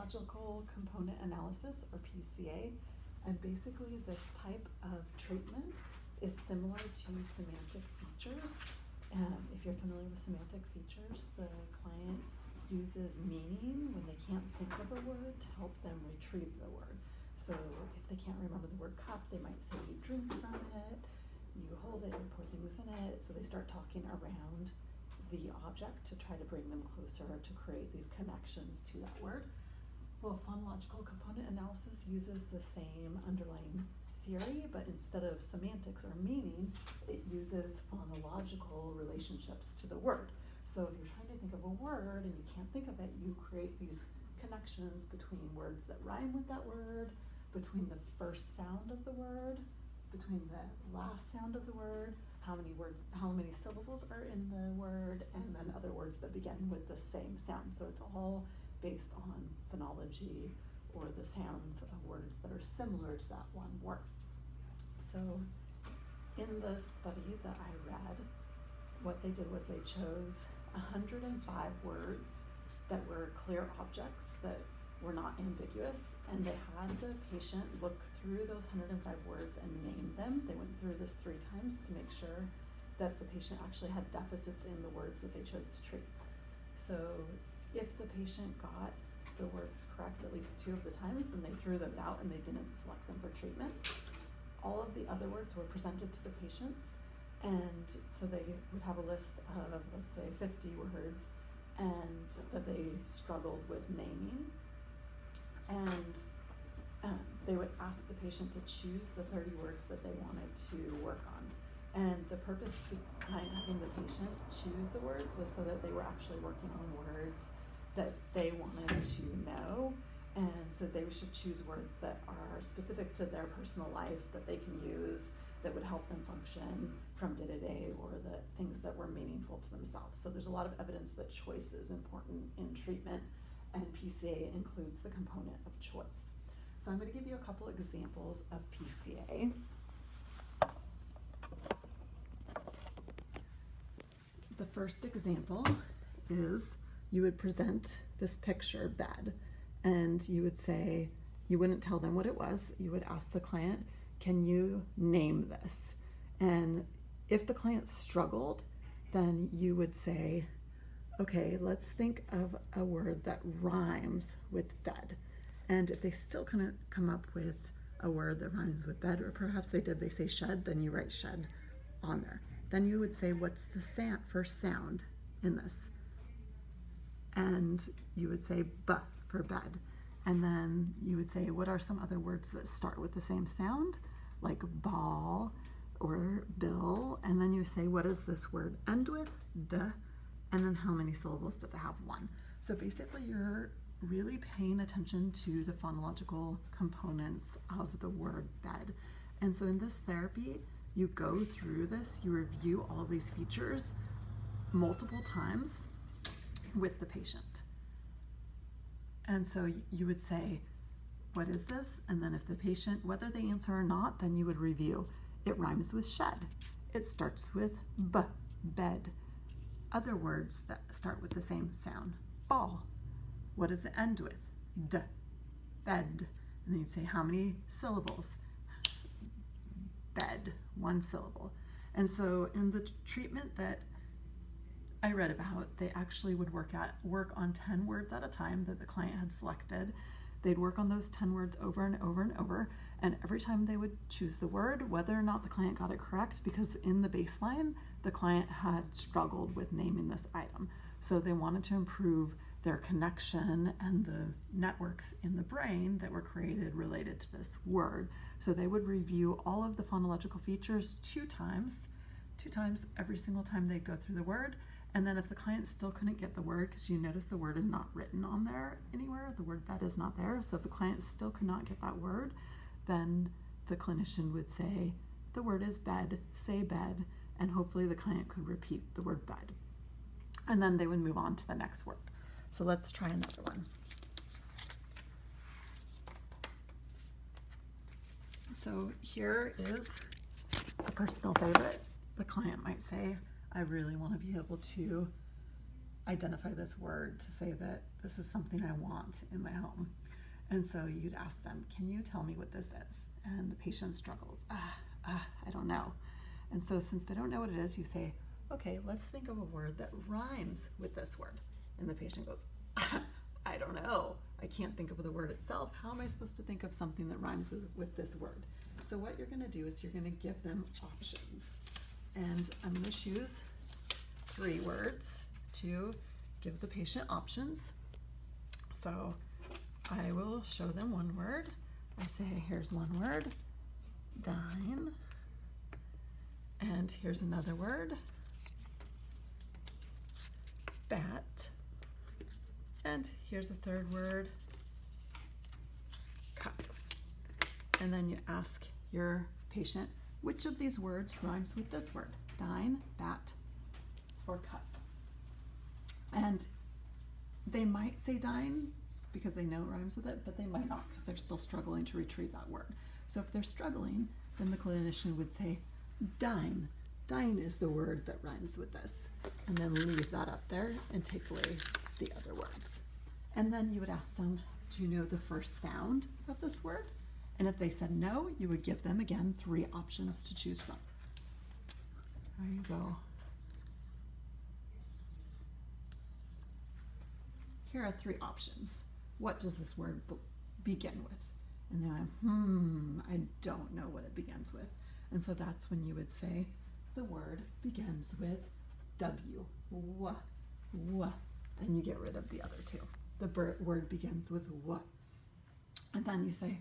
phonological component analysis, or PCA, and basically this type of treatment is similar to semantic features. If you're familiar with semantic features, the client uses meaning when they can't think of a word to help them retrieve the word. So if they can't remember the word cup, they might say you drink from it, you hold it, you pour things in it. So they start talking around the object to try to bring them closer to create these connections to that word. Well, phonological component analysis uses the same underlying theory, but instead of semantics or meaning, it uses phonological relationships to the word. So if you're trying to think of a word and you can't think of it, you create these connections between words that rhyme with that word, between the first sound of the word, between the last sound of the word, how many syllables are in the word, and then other words that begin with the same sound. So it's all based on phonology, or the sounds of words that are similar to that one word. So in the study that I read, what they did was they chose 105 words that were clear objects that were not ambiguous, and they had the patient look through those 105 words and name them. They went through this 3 times to make sure that the patient actually had deficits in the words that they chose to treat. So if the patient got the words correct at least 2 of the times, then they threw those out and they didn't select them for treatment. All of the other words were presented to the patients, and so they would have a list of, let's say, 50 words, and that they struggled with naming. And they would ask the patient to choose the 30 words that they wanted to work on. And the purpose behind having the patient choose the words was so that they were actually working on words that they wanted to know, and so they should choose words that are specific to their personal life, that they can use, that would help them function from day to day, or the things that were meaningful to themselves. So there's a lot of evidence that choice is important in treatment, and PCA includes the component of choice. So I'm going to give you a couple examples of PCA. The first example is you would present this picture bed, and you would say, you wouldn't tell them what it was, you would ask the client, can you name this? And if the client struggled, then you would say, okay, let's think of a word that rhymes with bed. And if they still couldn't come up with a word that rhymes with bed, or perhaps they say shed, then you write shed on there. Then you would say, what's the first sound in this? And you would say but for bed. And then you would say, what are some other words that start with the same sound, like ball or bill? And then you say, what does this word end with? Duh. And then how many syllables does it have? 1. So basically you're really paying attention to the phonological components of the word bed. And so in this therapy, you go through this, you review all these features multiple times with the patient. And so you would say, what is this? And then if the patient, whether they answer or not, then you would review. It rhymes with shed. It starts with b, bed. Other words that start with the same sound. Ball. What does it end with? D, bed. And then you say, how many syllables? Bed, 1 syllable. And so in the treatment that I read about, they actually would work on 10 words at a time that the client had selected. They'd work on those 10 words over and over and over, and every time they would choose the word, whether or not the client got it correct, because in the baseline, the client had struggled with naming this item. So they wanted to improve their connection and the networks in the brain that were created related to this word. So they would review all of the phonological features 2 times every single time they go through the word. And then if the client still couldn't get the word, because you notice the word is not written on there anywhere, the word bed is not there. So if the client still could not get that word, then the clinician would say, the word is bed, say bed, and hopefully the client could repeat the word bed. And then they would move on to the next word. So let's try another one. So here is a personal favorite. The client might say, I really want to be able to identify this word to say that this is something I want in my home. And so you'd ask them, can you tell me what this is? And the patient struggles, I don't know. And so since they don't know what it is, you say, okay, let's think of a word that rhymes with this word. And the patient goes, I don't know. I can't think of the word itself. How am I supposed to think of something that rhymes with this word? So what you're going to do is you're going to give them options. And I'm going to choose 3 words to give the patient options. So I will show them one word. I say, here's one word, dine. And here's another word, bat. And here's a third word, cup. And then you ask your patient, which of these words rhymes with this word? Dine, bat, or cup. And they might say dine because they know it rhymes with it, but they might not because they're still struggling to retrieve that word. So if they're struggling, then the clinician would say dine. Dine is the word that rhymes with this. And then leave that up there and take away the other words. And then you would ask them, do you know the first sound of this word? And if they said no, you would give them, again, 3 options to choose from. There you go. Here are 3 options. What does this word begin with? And they're like, I don't know what it begins with. And so that's when you would say, the word begins with W. W. Then you get rid of the other 2. The word begins with W. And then you say,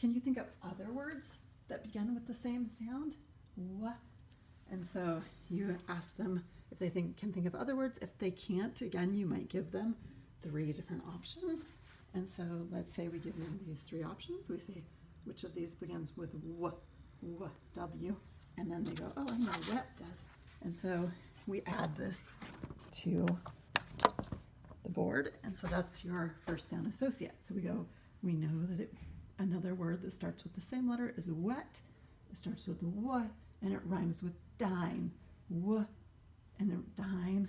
can you think of other words that begin with the same sound? W. And so you ask them if they can think of other words. If they can't, again, you might give them 3 different options. And so let's say we give them these 3 options. We say, which of these begins with W, W, and then they go, oh, I know what does. And so we add this to the board, and so that's your first sound associate. So we know that another word that starts with the same letter is wet. It starts with W, and it rhymes with dine. W, and dine,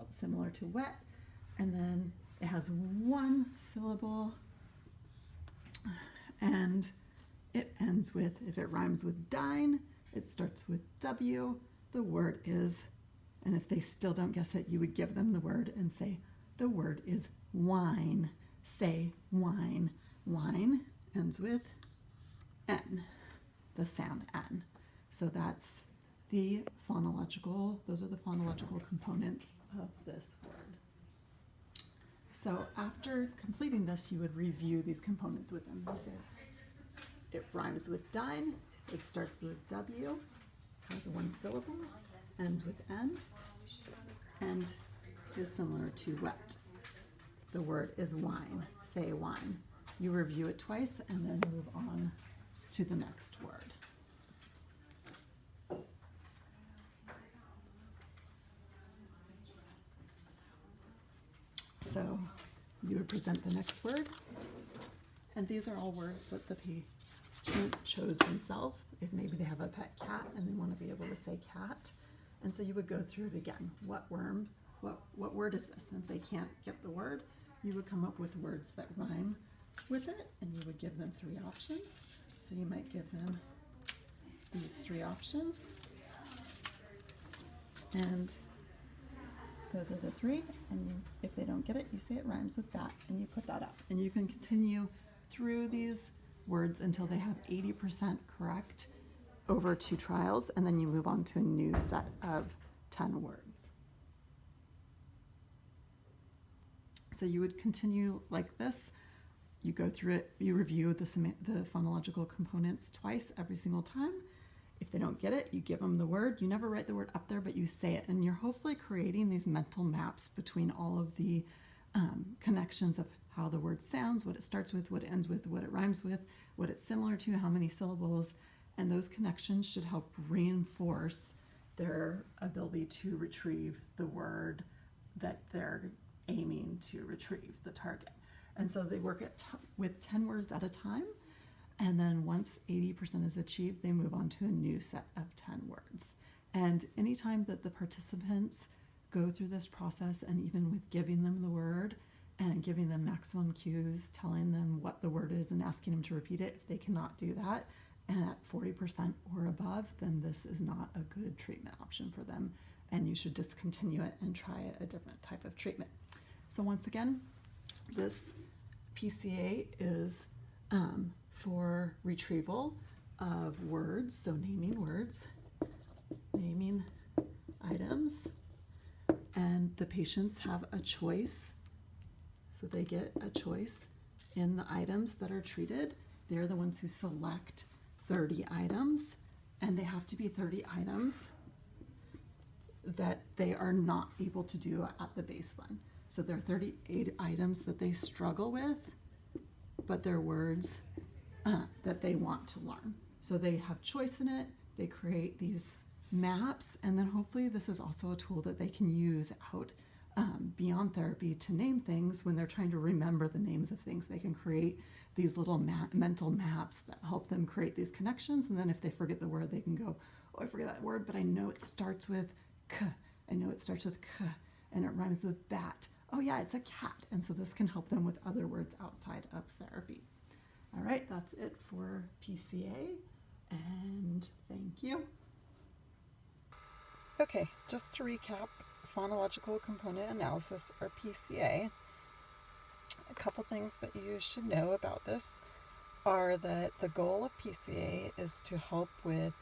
similar to wet. And then it has 1 syllable, and it ends with, if it rhymes with dine, it starts with W, the word is, and if they still don't guess it, you would give them the word and say, the word is wine. Say wine. Wine ends with N, the sound N. So that's those are the phonological components of this word. So after completing this, you would review these components with them. You say, it rhymes with dine, it starts with W, has 1 syllable, ends with N, and is similar to wet. The word is wine. Say wine. You review it twice and then move on to the next word. So you would present the next word, and these are all words that the patient chose themselves. If maybe they have a pet cat and they want to be able to say cat, and so you would go through it again. What word is this? And if they can't get the word, you would come up with words that rhyme with it, and you would give them 3 options. So you might give them these 3 options, and those are the 3, and if they don't get it, you say it rhymes with that, and you put that up. And you can continue through these words until they have 80% correct over 2 trials, and then you move on to a new set of 10 words. So you would continue like this. You go through it, you review the phonological components twice every single time. If they don't get it, you give them the word. You never write the word up there, but you say it. And you're hopefully creating these mental maps between all of the connections of how the word sounds, what it starts with, what it ends with, what it rhymes with, what it's similar to, how many syllables. And those connections should help reinforce their ability to retrieve the word that they're aiming to retrieve, the target. And so they work with 10 words at a time. And then once 80% is achieved, they move on to a new set of 10 words. And anytime that the participants go through this process, and even with giving them the word and giving them maximum cues, telling them what the word is and asking them to repeat it, if they cannot do that and at 40% or above, then this is not a good treatment option for them, and you should discontinue it and try a different type of treatment. So once again, this PCA is for retrieval of words, so naming words, naming items, and the patients have a choice. So they get a choice in the items that are treated. They're the ones who select 30 items, and they have to be 30 items that they are not able to do at the baseline. So there are 38 items that they struggle with, but they're words that they want to learn. So they have choice in it. They create these maps, and then hopefully this is also a tool that they can use out beyond therapy to name things. When they're trying to remember the names of things, they can create these little mental maps that help them create these connections. And then if they forget the word, they can go, oh, I forget that word, but I know it starts with k. I know it starts with k, and it rhymes with bat. Oh yeah, it's a cat. And so this can help them with other words outside of therapy. All right, that's it for PCA, and thank you. Okay, just to recap, phonological component analysis, or PCA, a couple things that you should know about this are that the goal of PCA is to help with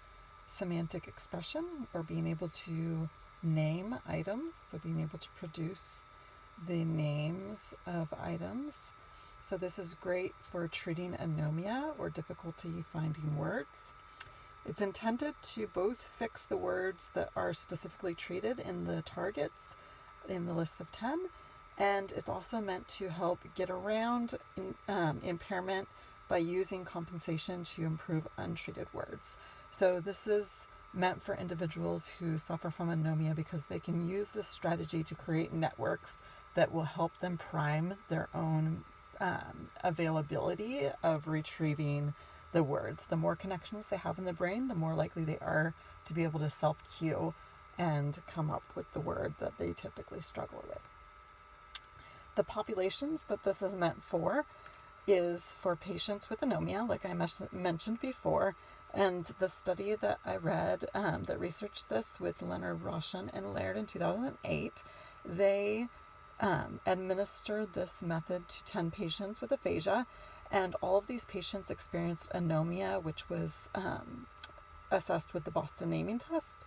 semantic expression, or being able to name items, so being able to produce the names of items. So this is great for treating anomia or difficulty finding words. It's intended to both fix the words that are specifically treated in the targets in the list of 10, and it's also meant to help get around impairment by using compensation to improve untreated words. So this is meant for individuals who suffer from anomia because they can use this strategy to create networks that will help them prime their own availability of retrieving the words. The more connections they have in the brain, the more likely they are to be able to self-cue and come up with the word that they typically struggle with. The populations that this is meant for is for patients with anomia, like I mentioned before, and the study that I read that researched this with Leonard Roshan and Laird in 2008, they administered this method to 10 patients with aphasia, and all of these patients experienced anomia, which was assessed with the Boston Naming Test.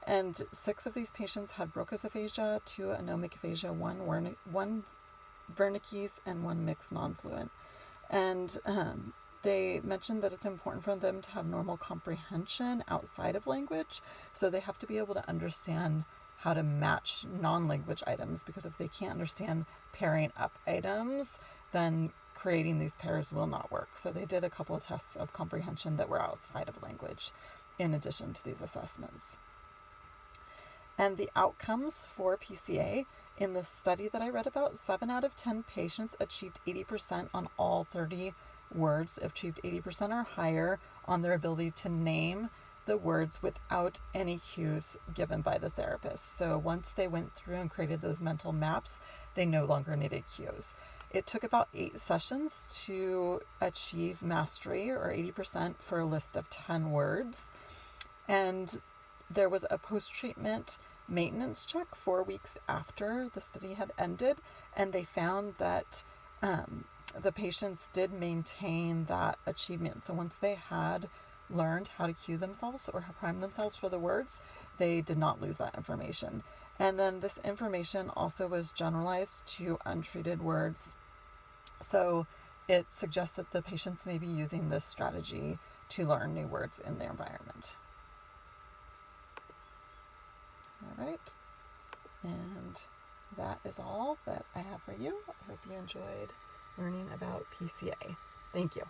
And 6 of these patients had Broca's aphasia, 2 anomic aphasia, 1 Wernicke's, and 1 mixed non-fluent. And they mentioned that it's important for them to have normal comprehension outside of language, so they have to be able to understand how to match non-language items, because if they can't understand pairing up items, then creating these pairs will not work. So they did a couple of tests of comprehension that were outside of language in addition to these assessments. And the outcomes for PCA in the study that I read about, 7 out of 10 patients achieved 80% on all 30 words, achieved 80% or higher on their ability to name the words without any cues given by the therapist. So once they went through and created those mental maps, they no longer needed cues. It took about 8 sessions to achieve mastery, or 80%, for a list of 10 words. And there was a post-treatment maintenance check 4 weeks after the study had ended, and they found that the patients did maintain that achievement. So once they had learned how to cue themselves or prime themselves for the words, they did not lose that information. And then this information also was generalized to untreated words. So it suggests that the patients may be using this strategy to learn new words in their environment. All right. And that is all that I have for you. I hope you enjoyed learning about PCA. Thank you.